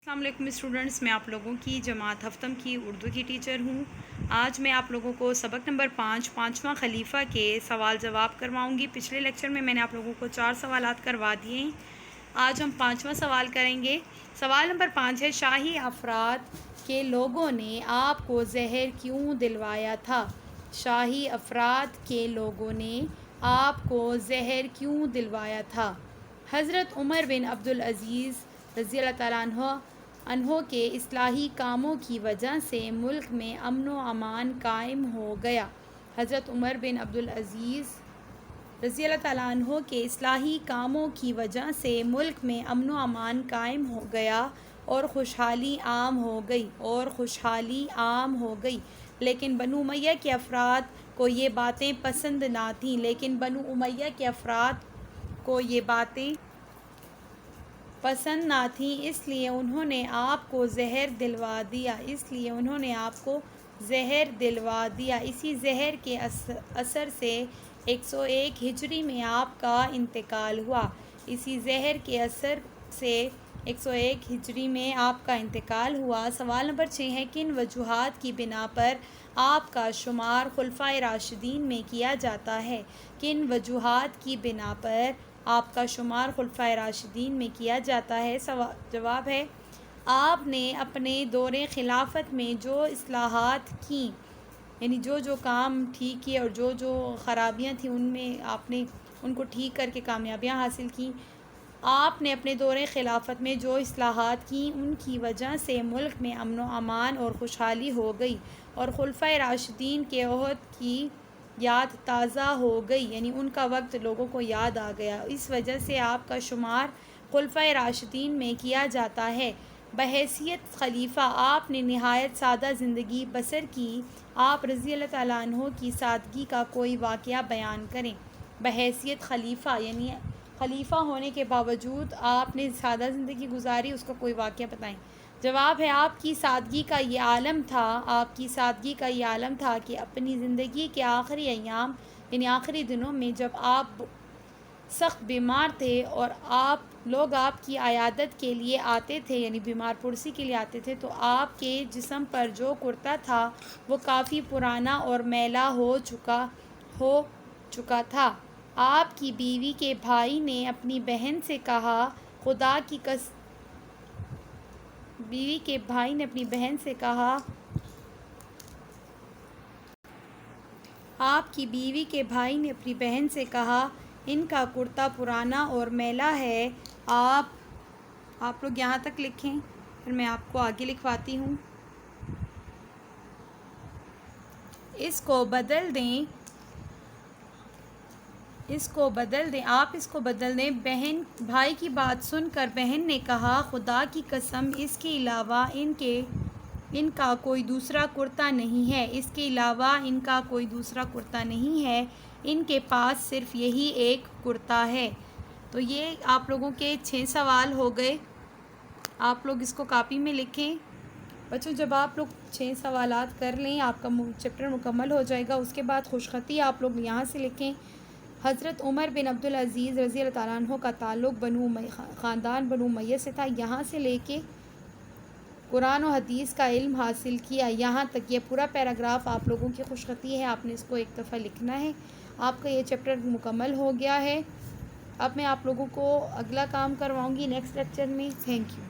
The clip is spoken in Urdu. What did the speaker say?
السلام علیکم اسٹوڈنٹس، میں آپ لوگوں کی جماعت ہفتم کی اردو کی ٹیچر ہوں۔ آج میں آپ لوگوں کو سبق نمبر 5 خلیفہ کے سوال جواب کرواؤں گی۔ پچھلے لیکچر میں نے آپ لوگوں کو 4 سوالات کروا دیے ہیں۔ آج ہم 5واں سوال کریں گے۔ سوال نمبر 5 ہے، شاہی افراد کے لوگوں نے آپ کو زہر کیوں دلوایا تھا؟ شاہی افراد کے لوگوں نے آپ کو زہر کیوں دلوایا تھا؟ حضرت عمر بن عبدالعزیز رضی اللہ تعالیٰ عنہ کے اصلاحی کاموں کی وجہ سے ملک میں امن و امان قائم ہو گیا۔ حضرت عمر بن عبدالعزیز رضی اللہ تعالیٰ عنہ کے اصلاحی کاموں کی وجہ سے ملک میں امن و امان قائم ہو گیا اور خوشحالی عام ہو گئی۔ لیکن بنو امیہ کے افراد کو یہ باتیں پسند نہ تھیں، اس لیے انہوں نے آپ کو زہر دلوا دیا۔ اسی زہر کے اثر سے 101 ہجری میں آپ کا انتقال ہوا۔ سوال نمبر 6 ہے، کن وجوہات کی بنا پر آپ کا شمار خلفائے راشدین میں کیا جاتا ہے؟ کن وجوہات کی بنا پر آپ کا شمار خلفائے راشدین میں کیا جاتا ہے؟ جواب ہے، آپ نے اپنے دور خلافت میں جو اصلاحات کیں، یعنی جو کام ٹھیک کیے اور جو خرابیاں تھیں ان میں آپ نے ان کو ٹھیک کر کے کامیابیاں حاصل کیں۔ آپ نے اپنے دور خلافت میں جو اصلاحات کیں ان کی وجہ سے ملک میں امن و امان اور خوشحالی ہو گئی اور خلفائے راشدین کے عہد کی یاد تازہ ہو گئی، یعنی ان کا وقت لوگوں کو یاد آ گیا۔ اس وجہ سے آپ کا شمار خلفائے راشدین میں کیا جاتا ہے۔ بحیثیت خلیفہ آپ نے نہایت سادہ زندگی بسر کی۔ آپ رضی اللہ تعالیٰ عنہ کی سادگی کا کوئی واقعہ بیان کریں۔ بحیثیت خلیفہ یعنی خلیفہ ہونے کے باوجود آپ نے سادہ زندگی گزاری، اس کا کوئی واقعہ بتائیں۔ جواب ہے، آپ کی سادگی کا یہ عالم تھا کہ اپنی زندگی کے آخری ایام یعنی آخری دنوں میں جب آپ سخت بیمار تھے اور لوگ آپ کی عیادت کے لیے آتے تھے، یعنی بیمار پرسی کے لیے آتے تھے، تو آپ کے جسم پر جو کرتا تھا وہ کافی پرانا اور میلا ہو چکا تھا۔ آپ کی بیوی کے بھائی نے اپنی بہن سے کہا، خدا کی ان کا کرتا پرانا اور میلا ہے۔ آپ لوگ یہاں تک لکھیں، پھر میں آپ کو آگے لکھواتی ہوں۔ اس کو بدل دیں۔ آپ اس کو بدل دیں۔ بھائی کی بات سن کر بہن نے کہا، خدا کی قسم، اس کے علاوہ ان کا کوئی دوسرا کرتا نہیں ہے، ان کے پاس صرف یہی ایک کرتا ہے۔ تو یہ آپ لوگوں کے 6 سوال ہو گئے۔ آپ لوگ اس کو کاپی میں لکھیں۔ بچوں، جب آپ لوگ 6 سوالات کر لیں، آپ کا چیپٹر مکمل ہو جائے گا۔ اس کے بعد خوشخطی آپ لوگ یہاں سے لکھیں۔ حضرت عمر بن عبدالعزیز رضی اللہ تعالیٰ عنہ کا تعلق خاندان بنو امیہ سے تھا۔ یہاں سے لے کے قرآن و حدیث کا علم حاصل کیا، یہاں تک یہ پورا پیراگراف آپ لوگوں کی خوشخطی ہے۔ آپ نے اس کو ایک دفعہ لکھنا ہے۔ آپ کا یہ چیپٹر مکمل ہو گیا ہے۔ اب میں آپ لوگوں کو اگلا کام کرواؤں گی نیکسٹ لیکچر میں۔ Thank you.